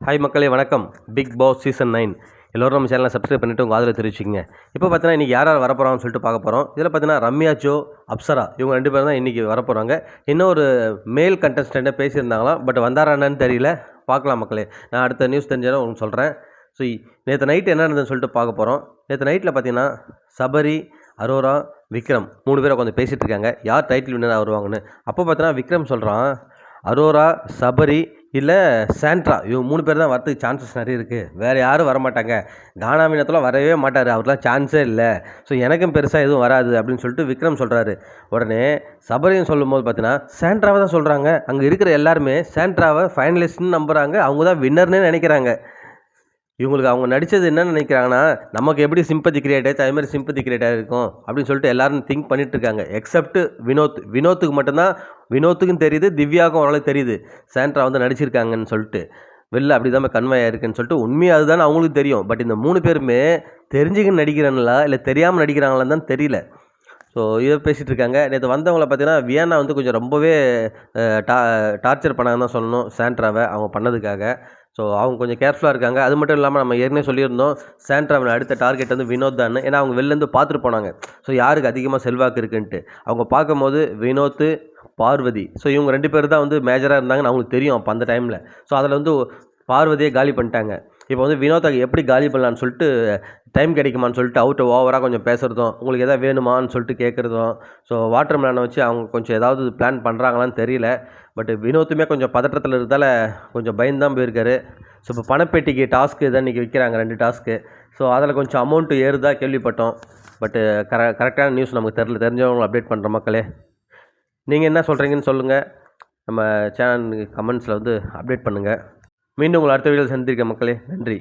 Hi மக்களே வணக்கம். Big Boss season 9 எல்லோரும் நம்ம சேனலை சப்ஸ்கிரைப் பண்ணிவிட்டு உங்கள் ஆதரவு தெரிவிச்சிங்க. இப்போ பார்த்தீங்கன்னா இன்றைக்கி யார் யார் வரப்போகிறாங்கன்னு சொல்லிட்டு பார்க்க போகிறோம். இதில் பார்த்தீங்கன்னா ரம்யா, ஜோ, அப்சரா இவங்க 2 பேரும் தான் இன்றைக்கி வரப்போகிறாங்க. இன்னும் ஒரு மேல் கண்டஸ்டண்ட்டை பேசியிருந்தாங்களாம், பட் வந்தாரான்னு தெரியல. பார்க்கலாம் மக்களே. நான் அடுத்த நியூஸ் தெரிஞ்சாலும் உங்களுக்கு சொல்கிறேன். ஸோ நேற்று நைட்டு என்ன நடந்ததுன்னு சொல்லிட்டு பார்க்க போகிறோம். நேற்று நைட்டில் பார்த்தீங்கன்னா சபரி, அரோரா, விக்ரம் 3 பேரை உட்காந்து பேசிகிட்டு இருக்காங்க, யார் டைட்டில் வின்னராக வருவாங்கன்னு. அப்போ பார்த்தீங்கன்னா விக்ரம் சொல்கிறான், அரோரா, சபரி இல்லை சாண்ட்ரா இவங்க 3 பேர் தான் வரதுக்கு சான்சஸ் நிறைய இருக்குது, வேறு யாரும் வரமாட்டாங்க. கானா மீனத்தில் வரவே மாட்டார், அவருக்குலாம் சான்ஸே இல்லை. ஸோ எனக்கும் பெருசாக எதுவும் வராது அப்படின்னு சொல்லிட்டு விக்ரம் சொல்கிறாரு. உடனே சபரின்னு சொல்லும்போது பார்த்தீங்கன்னா சாண்ட்ராவை தான் சொல்கிறாங்க. அங்கே இருக்கிற எல்லாருமே சாண்ட்ராவை ஃபைனலிஸ்ட்னு நம்புகிறாங்க, அவங்க தான் வின்னர்னு நினைக்கிறாங்க. இவங்களுக்கு அவங்க நடித்தது என்னென்னு நினைக்கிறாங்கன்னா, நமக்கு எப்படி சிம்பத்தி கிரியேட் ஆகிடுச்சு அதே மாதிரி சிம்பத்தி கிரியேட் ஆகிருக்கும் அப்படின்னு சொல்லிட்டு எல்லோரும் திங்க் பண்ணிட்டு இருக்காங்க. எக்ஸப்ட் வினோத்துக்கு மட்டும்தான், வினோத்துக்கும் தெரியுது, திவ்யாவுக்கும் ஓரளவுக்கு தெரியுது சாண்ட்ரா வந்து நடிச்சிருக்காங்கன்னு சொல்லிட்டு. வெளில அப்படி தான் கன்வே ஆயிருக்குன்னு சொல்லிட்டு உண்மையாக அதுதான் அவங்களுக்கு தெரியும். பட் இந்த 3 பேருமே தெரிஞ்சுக்கின்னு நடிக்கிறாங்களா இல்லை தெரியாமல் நடிக்கிறாங்களான்னு தான் தெரியல. ஸோ இதை பேசிகிட்டு இருக்காங்க. நேற்று வந்தவங்கள பார்த்தீங்கன்னா வியானா வந்து கொஞ்சம் ரொம்பவே டார்ச்சர் பண்ணாங்கன்னு தான் சொல்லணும் சாண்ட்ராவை அவங்க பண்ணதுக்காக. ஸோ அவங்க கொஞ்சம் கேர்ஃபுல்லாக இருக்காங்க. அது மட்டும் இல்லாமல் நம்ம ஏற்கனவே சொல்லியிருந்தோம் சாண்ட்ராவின் அடுத்த டார்கெட் வந்து வினோத் தான். ஏன்னா அவங்க வெளிலேருந்து பார்த்துட்டு போனாங்க, ஸோ யாருக்கு அதிகமாக செல்வாக்கு இருக்குன்ட்டு. அவங்க பார்க்கும்போது வினோத், பார்வதி, ஸோ இவங்க 2 பேர் தான் வந்து மேஜராக இருந்தாங்கன்னு அவங்களுக்கு தெரியும் அப்போ அந்த டைமில். ஸோ அதில் வந்து பார்வதியை காலி பண்ணிட்டாங்க. இப்போ வந்து வினோத்தை எப்படி காலி பண்ணலான்னு சொல்லிட்டு டைம் கிடைக்குமான்னு சொல்லிட்டு ஓவராக கொஞ்சம் பேசுகிறதும், உங்களுக்கு எதாவது வேணுமான்னு சொல்லிட்டு கேட்குறதும். ஸோ வாட்டர் மேனை வச்சு அவங்க கொஞ்சம் ஏதாவது பிளான் பண்ணுறாங்களான்னு தெரியல. பட் வினோத்துமே கொஞ்சம் பதற்றத்தில் இருக்கிறதால கொஞ்சம் பயந்தான் போயிருக்காரு. ஸோ இப்போ பணப்பெட்டிக்கு டாஸ்க்கு தான் இன்றைக்கி விற்கிறாங்க, 2 டாஸ்க்கு. ஸோ அதில் கொஞ்சம் அமௌண்ட்டு ஏறுதா கேள்விப்பட்டோம். பட்டு கரெக்டான நியூஸ் நமக்கு தெரிஞ்சவங்க அப்டேட் பண்ணுற மக்களே. நீங்கள் என்ன சொல்கிறீங்கன்னு சொல்லுங்கள். நம்ம சேனல் கமெண்ட்ஸில் வந்து அப்டேட் பண்ணுங்கள். மீண்டும் உங்களை அடுத்த வீடியோவில் சந்திருக்கேன் மக்களே. நன்றி.